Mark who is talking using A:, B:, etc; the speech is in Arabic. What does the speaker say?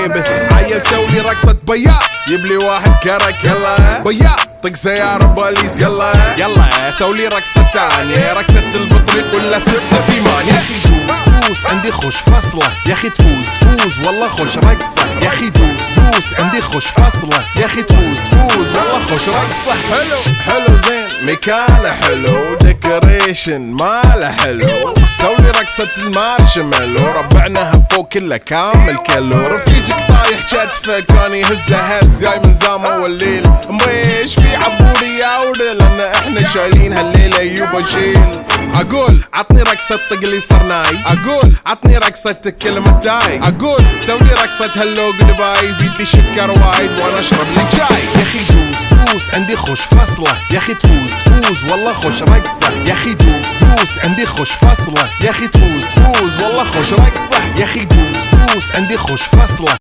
A: جيبه. عيل سولي رقصة بياع، يبلي واحد كرك يلا بياع، طق سيارة بوليس يلا يلا. سولي رقصة ثانية، رقصة البطريق ولا 6 في 8. يا اخي دوس عندي خوش فصلة، يا اخي تفوز والله خوش رقصة. يا اخي دوس عندي خوش فصلة، يا اخي تفوز والله خوش رقصة. حلو زين مكانه حلو، ديكوريشن ماله حلو. سولي رقصة المارشميلو، ربعناها فوق كله كامل كيلو. رفيجك طايح كتفه كان يهزه هز، جاي من زامه والليل مبيش في عبوري يا ودل، لان احنا شايلين هالليلة يوبا شيل. اقول عطني رقصة طقلي صرناي، اقول عطني رقصة كلمة تاي، اقول سولي رقصة هلو جدباي، زيد لي شكر وايد وانا اشرب لي جاي. يا اخي دوس عندي خوش فصلة، يا اخي تفوز والله خوش رقصة. يا اخي دوس عندي خوش فصلة، يا اخي تفوز والله خوش رقصة. يا اخي دوس عندي خوش فصلة.